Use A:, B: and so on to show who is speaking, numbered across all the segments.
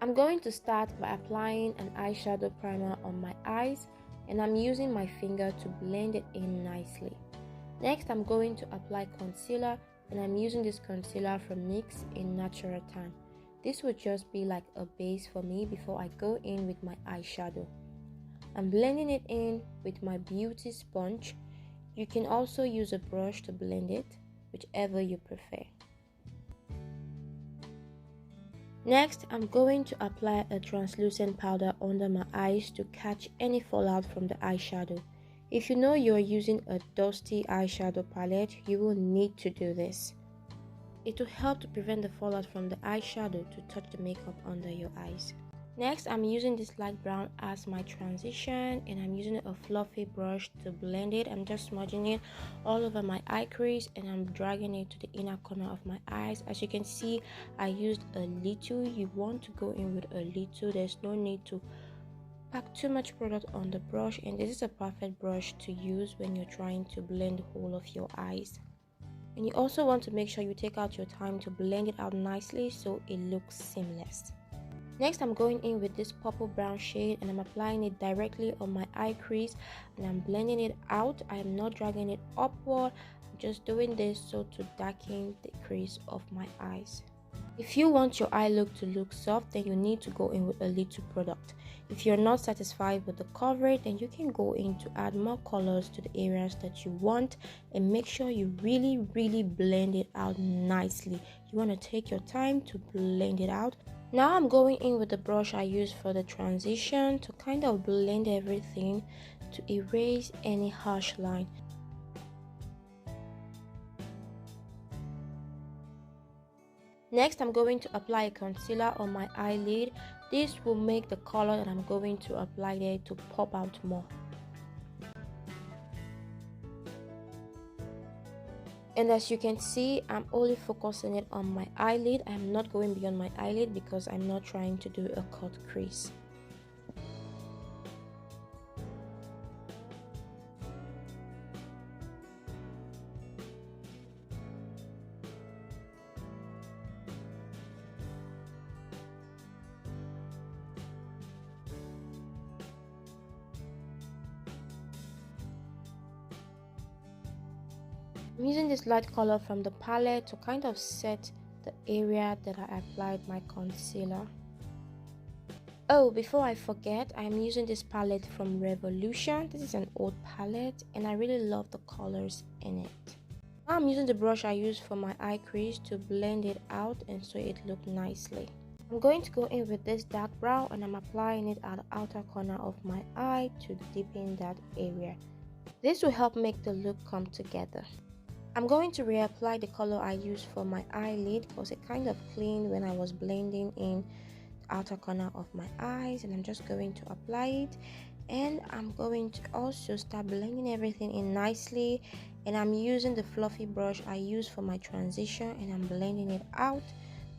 A: I'm going to start by applying an eyeshadow primer on my eyes, and I'm using my finger to blend it in nicely. Next, I'm going to apply concealer, and I'm using this concealer from NYX in Natural Tan. This would just be like a base for me before I go in with my eyeshadow. I'm blending it in with my beauty sponge. You can also use a brush to blend it, whichever you prefer. Next, I'm going to apply a translucent powder under my eyes to catch any fallout from the eyeshadow. If you know you're using a dusty eyeshadow palette, you will need to do this. It will help to prevent the fallout from the eyeshadow to touch the makeup under your eyes. Next, I'm using this light brown as my transition, and I'm using a fluffy brush to blend it. I'm just smudging it all over my eye crease, and I'm dragging it to the inner corner of my eyes. As you can see, I used a little. You want to go in with a little. There's no need to pack too much product on the brush, and this is a perfect brush to use when you're trying to blend the whole of your eyes. And you also want to make sure you take out your time to blend it out nicely so it looks seamless. Next, I'm going in with this purple brown shade, and I'm applying it directly on my eye crease, and I'm blending it out. I am not dragging it upward. I'm just doing this so to darken the crease of my eyes. If you want your eye look to look soft, then you need to go in with a little product. If you're not satisfied with the coverage, then you can go in to add more colors to the areas that you want, and make sure you really blend it out nicely. You want to take your time to blend it out. Now I'm going in with the brush I used for the transition to kind of blend everything to erase any harsh line. Next, I'm going to apply a concealer on my eyelid. This will make the color that I'm going to apply there to pop out more. And as you can see, I'm only focusing it on my eyelid. I'm not going beyond my eyelid because I'm not trying to do a cut crease. I'm using this light color from the palette to kind of set the area that I applied my concealer. Oh, before I forget, I'm using this palette from Revolution. This is an old palette, and I really love the colors in it. Now I'm using the brush I used for my eye crease to blend it out and so it looked nicely. I'm going to go in with this dark brown, and I'm applying it at the outer corner of my eye to deepen that area. This will help make the look come together. I'm going to reapply the color I used for my eyelid because it kind of cleaned when I was blending in the outer corner of my eyes, and I'm just going to apply it, and I'm going to also start blending everything in nicely. And I'm using the fluffy brush I used for my transition, and I'm blending it out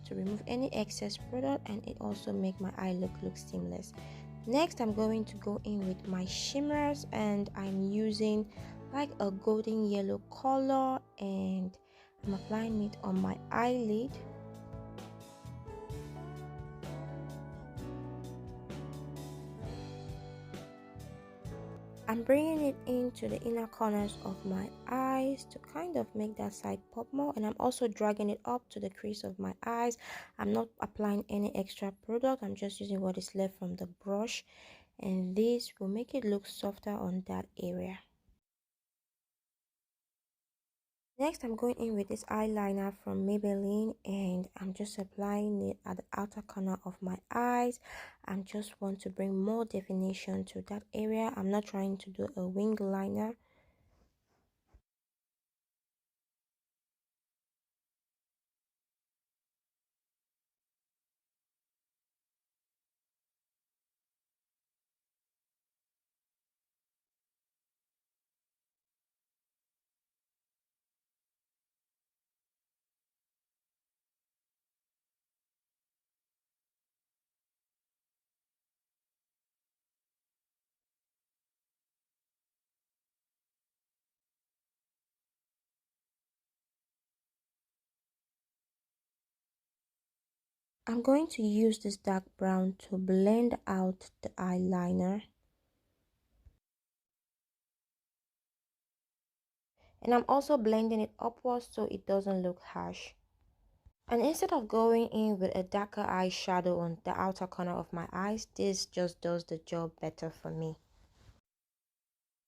A: to remove any excess product, and it also make my eye look seamless. Next, I'm going to go in with my shimmers, and I'm using like a golden yellow color, and I'm applying it on my eyelid. I'm bringing it into the inner corners of my eyes to kind of make that side pop more, and I'm also dragging it up to the crease of my eyes. I'm not applying any extra product. I'm just using what is left from the brush, and this will make it look softer on that area. Next, I'm going in with this eyeliner from Maybelline, and I'm just applying it at the outer corner of my eyes. I just want to bring more definition to that area. I'm not trying to do a wing liner. I'm going to use this dark brown to blend out the eyeliner. And I'm also blending it upwards so it doesn't look harsh. And instead of going in with a darker eyeshadow on the outer corner of my eyes, this just does the job better for me.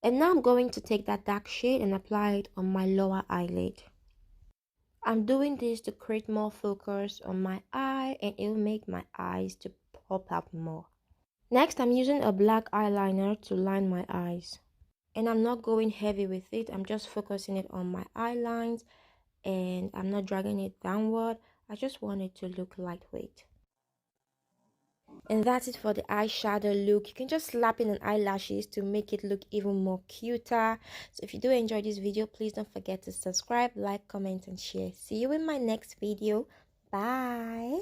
A: And now I'm going to take that dark shade and apply it on my lower eyelid. I'm doing this to create more focus on my eye, and it will make my eyes to pop up more. Next, I'm using a black eyeliner to line my eyes. And I'm not going heavy with it. I'm just focusing it on my eye lines, and I'm not dragging it downward. I just want it to look lightweight. And that's it for the eyeshadow look. You can just slap in an eyelashes to make it look even more cuter. So if you do enjoy this video, please don't forget to subscribe, like, comment, and share. See you in my next video. Bye.